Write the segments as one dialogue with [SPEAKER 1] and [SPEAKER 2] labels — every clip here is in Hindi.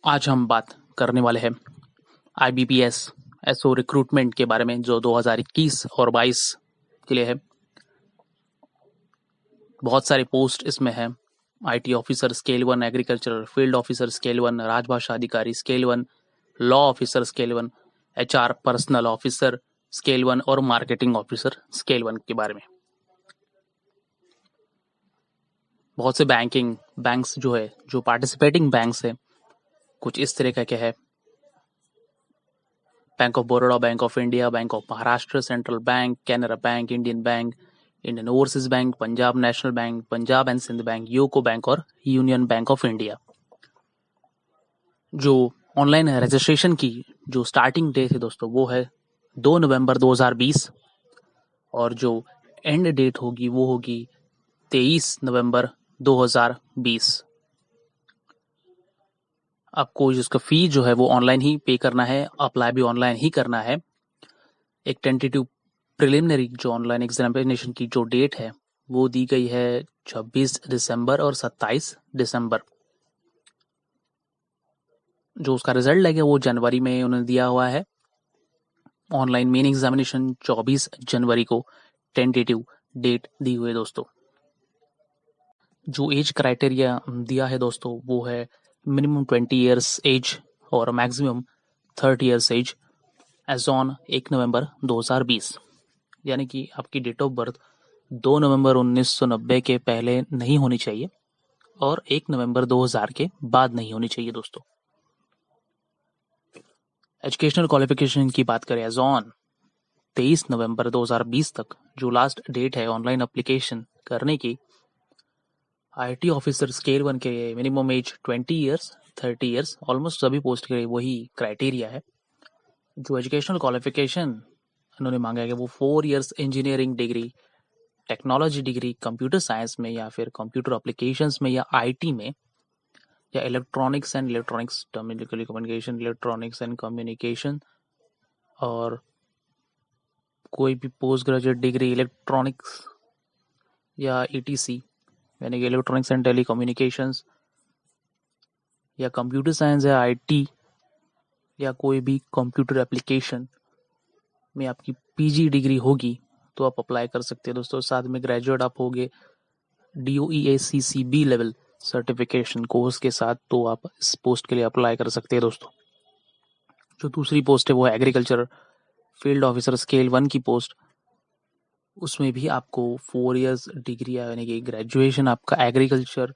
[SPEAKER 1] आज हम बात करने वाले हैं आईबीपीएस एसओ रिक्रूटमेंट के बारे में, जो 2021 और 22 के लिए है। बहुत सारे पोस्ट इसमें हैं। IT officer scale 1, agriculture field officer scale 1, राजभाषा अधिकारी scale 1, law officer scale 1, HR personal officer scale 1 और मार्केटिंग ऑफिसर स्केल 1 के बारे में। बहुत से बैंक्स जो पार्टिसिपेटिंग बैंक्स है, कुछ इस तरह के है। Bank of Baroda, bank of India, bank of Maharashtra, central bank, Canara bank, Indian overseas bank, Punjab national bank, Punjab and Sindh bank, UCO bank और यूनियन बैंक ऑफ इंडिया। जो ऑनलाइन रजिस्ट्रेशन की जो स्टार्टिंग डेट है दोस्तों, वो है 2 नवंबर 2020 और जो एंड डेट होगी वो होगी 23 नवंबर 2020। आपको जिसका फी जो है वो ऑनलाइन ही पे करना है, अप्लाई भी ऑनलाइन ही करना है। एक टेंटेटिव प्रिलिमिनरी जो ऑनलाइन एग्जामिनेशन की जो डेट है वो दी गई है 26 दिसंबर और 27 दिसंबर। जो उसका रिजल्ट लगेगा वो जनवरी में उन्होंने दिया हुआ है। ऑनलाइन मेन एग्जामिनेशन 24 जनवरी को टेंटेटिव डेट दी हुई है दोस्तों। जो एज क्राइटेरिया दिया है दोस्तों वो है मिनिमम 20 ईयर्स एज और maximum 30 years age age on 1 November 2020। यानी कि आपकी डेट ऑफ बर्थ 2 नवंबर 1990 के पहले नहीं होनी चाहिए और 1 नवंबर 2000 के बाद नहीं होनी चाहिए दोस्तों। एजुकेशनल क्वालिफिकेशन की बात करें, एज ऑन 23 नवंबर 2020 तक जो लास्ट डेट है ऑनलाइन एप्लीकेशन करने की, आईटी ऑफिसर स्केल 1 के minimum age 20 years, 30 years, almost सभी पोस्ट के लिए वही क्राइटेरिया है। जो एजुकेशनल क्वालिफिकेशन उन्होंने मांगा है कि वो 4 years engineering degree, technology degree computer science में या फिर कंप्यूटर एप्लीकेशंस में या आईटी में या इलेक्ट्रॉनिक्स एंड कम्युनिकेशन और कोई भी पोस्ट ग्रेजुएट डिग्री इलेक्ट्रॉनिक्स या ईटीसी यानी कि इलेक्ट्रॉनिक्स एंड टेलीकम्युनिकेशंस या कंप्यूटर साइंस या आईटी या कोई भी कंप्यूटर एप्लीकेशन में आपकी पीजी डिग्री होगी तो आप अप्लाई कर सकते हैं दोस्तों। साथ में ग्रेजुएट आप होगे DOEACCB लेवल सर्टिफिकेशन कोर्स के साथ, तो आप इस पोस्ट के लिए अप्लाई कर सकते हैं दोस्तों। जो दूसरी पोस्ट है वो है एग्रीकल्चर फील्ड ऑफिसर स्केल 1 की पोस्ट। उसमें भी आपको 4 इयर्स डिग्री यानी कि ग्रेजुएशन आपका agriculture,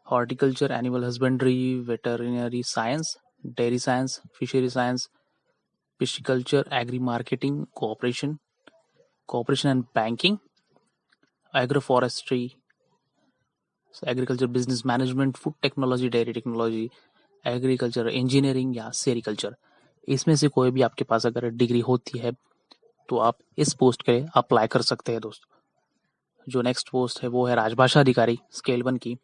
[SPEAKER 1] horticulture, animal husbandry, veterinary science, dairy science, fishery science, pisciculture, agri marketing, cooperation and banking, agro forestry, agriculture business management, food technology, dairy technology, agriculture engineering या सेरिकल्चर, इसमें से कोई भी आपके पास अगर डिग्री होती है तो आप इस पोस्ट के लिए अप्लाई कर सकते हैं दोस्तों। जो नेक्स्ट पोस्ट है वो है राजभाषा अधिकारी स्केल 1 की।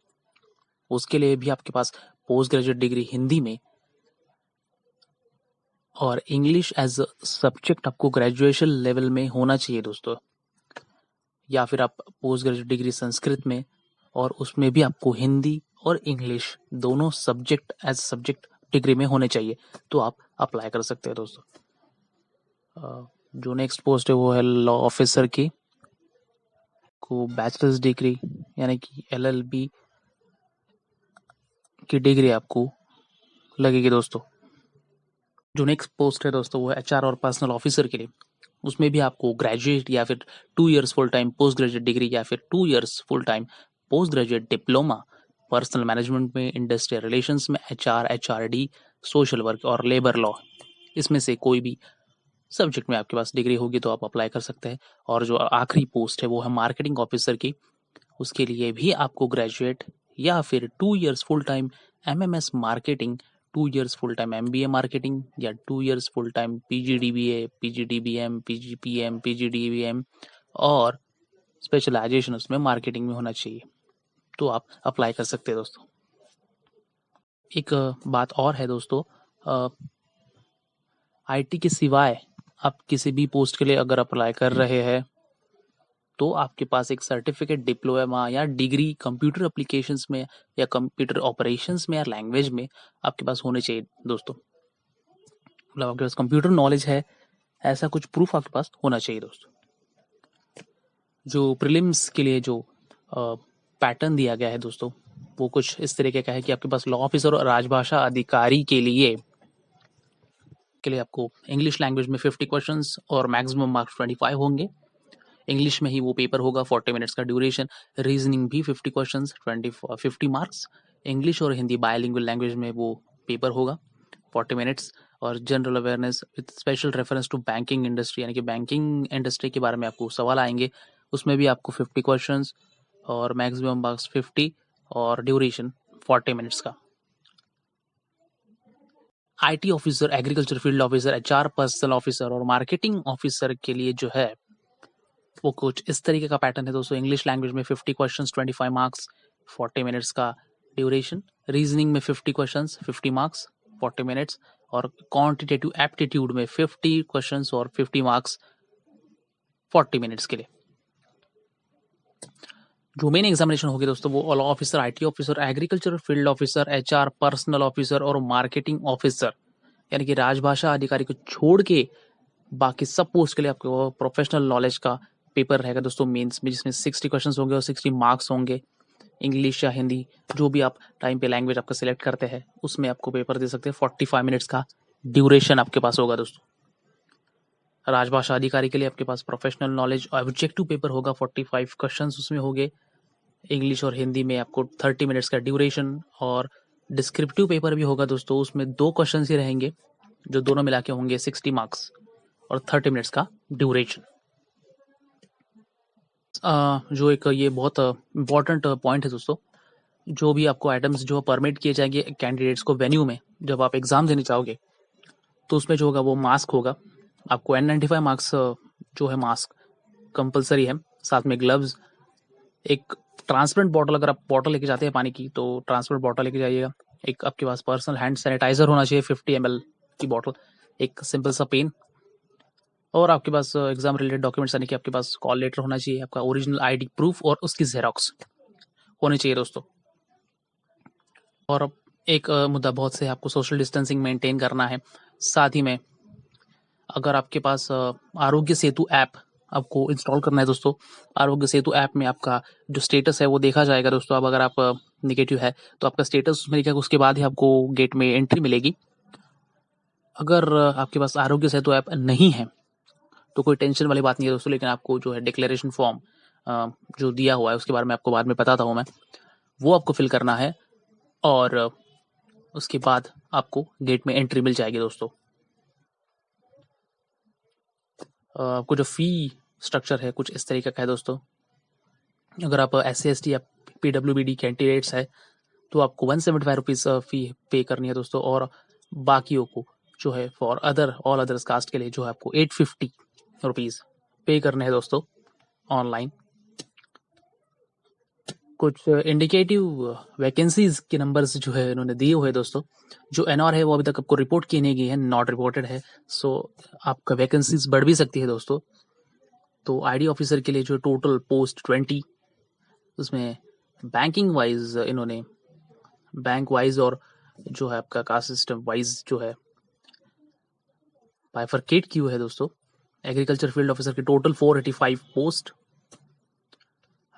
[SPEAKER 1] उसके लिए भी आपके पास पोस्ट ग्रेजुएट डिग्री हिंदी में और इंग्लिश एज अ सब्जेक्ट आपको ग्रेजुएशन लेवल में होना चाहिए दोस्तों, या फिर आप पोस्ट ग्रेजुएट डिग्री संस्कृत में और उसमें भी आपको हिंदी और इंग्लिश दोनों सब्जेक्ट एज सब्जेक्ट डिग्री में होने चाहिए, तो आप अप्लाई कर सकते हैं दोस्तों। जो नेक्स्ट पोस्ट है वो है लॉ ऑफिसर की। को बैचलर्स डिग्री यानी कि LLB की डिग्री आपको लगेगी दोस्तों। जो नेक्स्ट पोस्ट है दोस्तों वो है HR और पर्सनल ऑफिसर के लिए। उसमें भी आपको ग्रेजुएट या फिर 2 years full time post graduate degree या फिर 2 years full time post graduate diploma personal management में, इंडस्ट्रियल रिलेशंस में, HR, HRD, सोशल वर्क और लेबर लॉ, इसमें से कोई भी सब्जेक्ट में आपके पास डिग्री होगी तो आप अप्लाई कर सकते हैं। और जो आखिरी पोस्ट है वो है मार्केटिंग ऑफिसर की। उसके लिए भी आपको ग्रेजुएट या फिर 2 years full time MMS marketing, 2 years full time MBA marketing या 2 years full time PGDBA, PGDBM, PGPM, PGDBM और स्पेशलाइजेशन उसमें मार्केटिंग में होना चाहिए, तो आप अप्लाई कर सकते हैं दोस्तों। एक बात और है दोस्तों, IT के सिवाय आप किसी भी पोस्ट के लिए अगर अप्लाई कर रहे हैं तो आपके पास एक सर्टिफिकेट, डिप्लोमा या डिग्री कंप्यूटर एप्लीकेशंस में या कंप्यूटर ऑपरेशंस में या लैंग्वेज में आपके पास होने चाहिए दोस्तों। मतलब आपके पास कंप्यूटर नॉलेज है, ऐसा कुछ प्रूफ आपके पास होना चाहिए दोस्तों। जो प्रीलिम्स के लिए जो पैटर्न दिया गया है दोस्तों, वो कुछ इस तरीके का है कि आपके पास लॉ ऑफिसर और राजभाषा अधिकारी के लिए आपको इंग्लिश लैंग्वेज में 50 क्वेश्चंस और मैक्सिमम मार्क्स 25 होंगे। इंग्लिश में ही वो पेपर होगा, 40 मिनट्स का ड्यूरेशन। रीजनिंग भी 50 क्वेश्चंस, 50 मार्क्स। इंग्लिश और हिंदी बायलिंगुअल लैंग्वेज में वो पेपर होगा, 40 मिनट्स। और general awareness with special reference to banking industry, यानी कि बैंकिंग इंडस्ट्री के बारे में आपको सवाल आएंगे, उसमें भी आपको 50 क्वेश्चंस और मैक्सिमम मार्क्स 50 और ड्यूरेशन 40 मिनट्स का। IT officer, agriculture field officer, HR personal officer और मार्केटिंग ऑफिसर के लिए जो है वो कुछ इस तरीके का पैटर्न है दोस्तों। इंग्लिश लैंग्वेज में 50 क्वेश्चंस, 25 मार्क्स, 40 मिनट्स का ड्यूरेशन। रीजनिंग में 50 क्वेश्चंस, 50 मार्क्स, 40 मिनट्स। और क्वांटिटेटिव एप्टीट्यूड में 50 क्वेश्चंस और 50 मार्क्स, 40 मिनट्स के लिए। जो मेन एग्जामिनेशन होगी दोस्तों वो law officer, IT officer, agriculture field officer, HR personal officer और मार्केटिंग ऑफिसर, यानी कि राजभाषा अधिकारी को छोड़ के बाकी सब पोस्ट के लिए आपको प्रोफेशनल नॉलेज का पेपर रहेगा दोस्तों मेंस में, जिसमें 60 क्वेश्चंस होंगे और 60 मार्क्स होंगे। इंग्लिश या हिंदी जो भी आप टाइम पे लैंग्वेज आपका सिलेक्ट करते हैं उसमें आपको पेपर दे सकते हैं। 45 मिनट्स का ड्यूरेशन आपके पास होगा दोस्तों। राजभाषा अधिकारी के लिए आपके पास प्रोफेशनल नॉलेज ऑब्जेक्टिव पेपर होगा, 45 क्वेश्चंस उसमें होंगे। इंग्लिश और हिंदी में आपको 30 मिनट्स का ड्यूरेशन। और डिस्क्रिप्टिव पेपर भी होगा दोस्तों, उसमें 2 क्वेश्चंस ही रहेंगे जो दोनों मिला के होंगे 60 मार्क्स और 30 मिनट्स का ड्यूरेशन। जो एक ये बहुत इम्पोर्टेंट पॉइंट है दोस्तों, जो भी आपको आइटम्स जो परमिट किए जाएंगे कैंडिडेट्स को वेन्यू में जब आप एग्जाम देने चाहोगे, तो उसमें जो होगा वो मास्क होगा। आपको N95 मास्क जो है मास्क कंपलसरी है, साथ में ग्लव्स, एक ट्रांसपेरेंट बॉटल, अगर आप बॉटल लेके जाते हैं पानी की तो ट्रांसपेरेंट बॉटल लेके जाइएगा। एक आपके पास पर्सनल हैंड सैनिटाइजर होना चाहिए, 50 ml की बॉटल, एक सिंपल सा पेन, और आपके पास एग्जाम रिलेटेड डॉक्यूमेंट्स, यानी कि आपके पास कॉल लेटर होना चाहिए, आपका ओरिजिनल आईडी प्रूफ और उसकी जेरोक्स होनी चाहिए दोस्तों। और एक मुद्दा बहुत से आपको सोशल डिस्टेंसिंग मेंटेन करना है। साथ ही में अगर आपके पास आरोग्य सेतु ऐप आपको इंस्टॉल करना है दोस्तों, आरोग्य सेतु ऐप में आपका जो स्टेटस है वो देखा जाएगा दोस्तों। अब अगर आप निगेटिव है तो आपका स्टेटस उसमें दिखेगा, उसके बाद ही आपको गेट में एंट्री मिलेगी। अगर आपके पास आरोग्य सेतु ऐप नहीं है तो कोई टेंशन वाली बात नहीं है दोस्तों, लेकिन आपको जो है डिक्लेरेशन फॉर्म जो दिया हुआ है उसके बारे में आपको बाद में बताता हूँ मैं, वो आपको फिल करना है और उसके बाद आपको गेट में एंट्री मिल जाएगी दोस्तों। आपको जो फी स्ट्रक्चर है कुछ इस तरीके का है दोस्तों। अगर आप SC/ST या PWBD कैंडिडेट्स है तो आपको 175 रुपीज़ फी पे करनी है दोस्तों, और बाकियों को जो है फॉर ऑल अदर्स कास्ट के लिए जो है आपको 850 रुपीज़ पे करने हैं दोस्तों ऑनलाइन। कुछ इंडिकेटिव वैकेंसीज के नंबर्स जो है इन्होंने दिए हुए हैं दोस्तों। जो NR है वो अभी तक आपको रिपोर्ट की नहीं गई है, नॉट रिपोर्टेड है, सो आपका वैकेंसीज बढ़ भी सकती है दोस्तों। तो आईडी ऑफिसर के लिए जो टोटल पोस्ट 20, उसमें बैंकिंग वाइज इन्होंने बैंक वाइज और जो है आपका कास्ट सिस्टम वाइज जो है बाइफरकेट की हुई है दोस्तों। एग्रीकल्चर फील्ड ऑफिसर के टोटल 485 पोस्ट,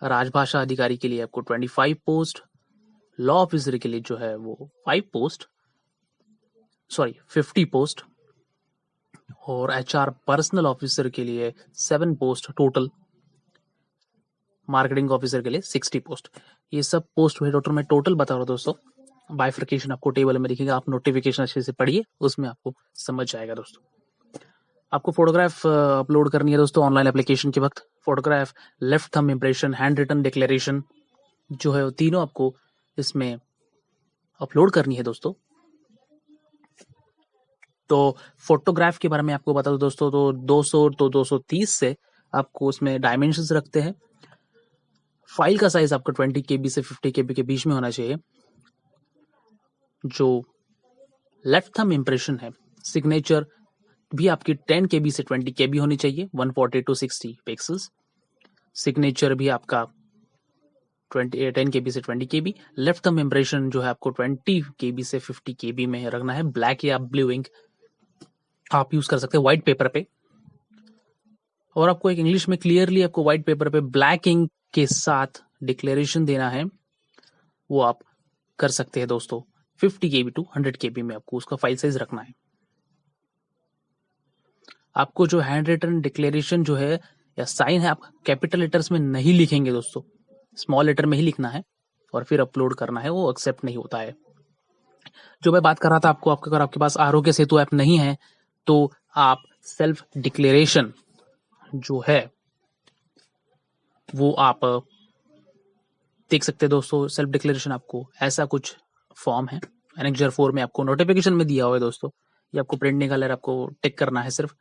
[SPEAKER 1] राजभाषा अधिकारी के लिए आपको 25 पोस्ट, लॉ ऑफिसर के लिए जो है वो 50 पोस्ट, और HR पर्सनल ऑफिसर के लिए 7 पोस्ट टोटल, मार्केटिंग ऑफिसर के लिए 60 पोस्ट। ये सब पोस्ट हुए टोटल, मैं टोटल बता रहा हूँ दोस्तों। बाइफर्केशन आपको टेबल में दिखेगा, आप नोटिफिकेशन अच्छे से पढ़िए, उसमें आपको समझ जाएगा दोस्तों। आपको फोटोग्राफ अपलोड करनी है दोस्तों ऑनलाइन एप्लीकेशन के वक्त। Photograph, left thumb impression, hand written declaration जो है वो तीनों आपको इसमें अपलोड करनी है दोस्तों। तो फोटोग्राफ के बारे में आपको बता दूं दोस्तों, तो 200 तो 230 से आपको उसमें डायमेंशंस रखते हैं। फाइल का साइज आपका 20 KB से 50 KB के बीच में होना चाहिए। जो लेफ्ट थंब इम्प्रेशन है, सिग्नेचर भी आपकी 10 KB से 20 KB होनी चाहिए, 140 to 60 पिक्सल्स। सिग्नेचर भी आपका 10 KB से 20 KB। लेफ्ट थंब इम्प्रेशन जो है आपको 20 KB से 50 KB में रखना है। ब्लैक या ब्लू इंक आप यूज कर सकते हैं व्हाइट पेपर पे, और आपको एक इंग्लिश में क्लियरली आपको व्हाइट पेपर पे ब्लैक इंक के साथ डिक्लेरेशन देना है, वो आप कर सकते हैं दोस्तों। 50 KB टू 100 KB में आपको उसका फाइल साइज रखना है। आपको जो हैंड रिटन डिक्लेरेशन जो है या साइन है, आप कैपिटल लेटर्स में नहीं लिखेंगे दोस्तों, स्मॉल लेटर में ही लिखना है और फिर अपलोड करना है, वो एक्सेप्ट नहीं होता है। जो मैं बात कर रहा था आपको, अगर आपके पास आरोग्य सेतु ऐप नहीं है तो आप सेल्फ डिक्लेरेशन जो है वो आप देख सकते हैं दोस्तों। सेल्फ डिक्लेरेशन आपको ऐसा कुछ फॉर्म है, एनेक्जर 4 में आपको नोटिफिकेशन में दिया हुआ है दोस्तों। ये आपको प्रिंट निकालकर आपको टिक करना है सिर्फ।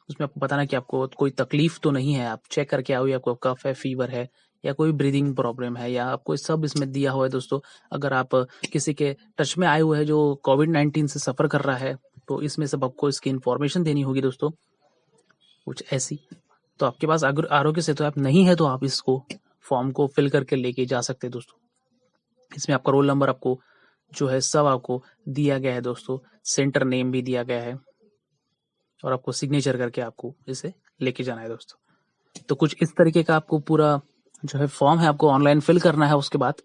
[SPEAKER 1] उसमें आपको बताना कि आपको कोई तकलीफ तो नहीं है, आप चेक करके आओ, या आपको कफ है, फीवर है, या कोई ब्रीदिंग प्रॉब्लम है, या आपको सब इसमें दिया हुआ है दोस्तों। अगर आप किसी के टच में आए हुए हैं जो कोविड-19 से सफर कर रहा है तो इसमें सब आपको इसकी इंफॉर्मेशन देनी होगी दोस्तों, कुछ ऐसी। तो आपके पास अगर आरोग्य सेतु ऐप नहीं है तो आप इसको फॉर्म को फिल करके लेके जा सकते हैं दोस्तों। इसमें आपका रोल नंबर आपको जो है सब आपको दिया गया है दोस्तों, सेंटर नेम भी दिया गया है, और आपको सिग्नेचर करके आपको इसे लेके जाना है दोस्तों। तो कुछ इस तरीके का आपको पूरा जो है फॉर्म है आपको ऑनलाइन फिल करना है। उसके बाद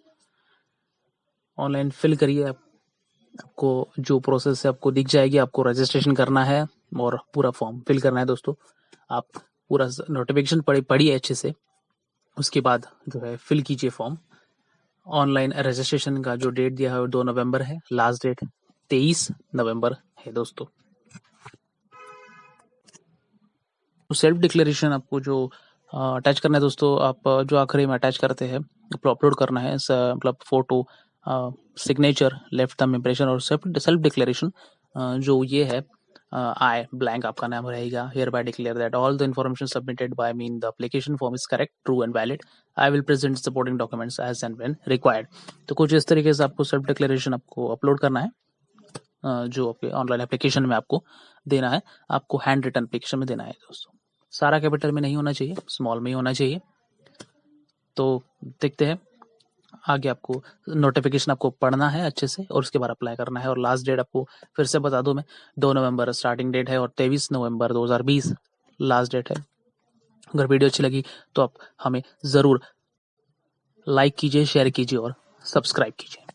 [SPEAKER 1] ऑनलाइन फिल करिए, आपको जो प्रोसेस है आपको दिख जाएगी, आपको रजिस्ट्रेशन करना है और पूरा फॉर्म फिल करना है दोस्तों। आप पूरा नोटिफिकेशन पढ़िए अच्छे से, उसके बाद जो है फिल कीजिए फॉर्म। ऑनलाइन रजिस्ट्रेशन का जो डेट दिया है वो 2 नवंबर है, लास्ट डेट 23 नवंबर है दोस्तों। तो सेल्फ डिक्लेरेशन आपको जो अटैच करना है दोस्तों, आप जो आखिरी में अटैच करते हैं अपलोड करना है, मतलब photo, signature, left thumb impression और सेल्फ डिक्लेरेशन। जो ये है आई ब्लैंक आपका नाम रहेगा। Hereby declare that all the information submitted by me in the application form is correct, true and valid. I will present supporting documents as and when required. तो कुछ इस तरीके से आपको सेल्फ डिक्लेरेशन आपको अपलोड करना है, जो आपके ऑनलाइन एप्लीकेशन में आपको देना है, आपको हैंड रिटन एप्लीकेशन में देना है दोस्तों। सारा कैपिटल में नहीं होना चाहिए, स्मॉल में ही होना चाहिए। तो देखते हैं आगे, आपको नोटिफिकेशन आपको पढ़ना है अच्छे से और उसके बाद अप्लाई करना है। और लास्ट डेट आपको फिर से बता दूं मैं, 2 नवंबर स्टार्टिंग डेट है और 23 नवंबर 2020 लास्ट डेट है। अगर वीडियो अच्छी लगी तो आप हमें ज़रूर लाइक कीजिए, शेयर कीजिए और सब्सक्राइब कीजिए।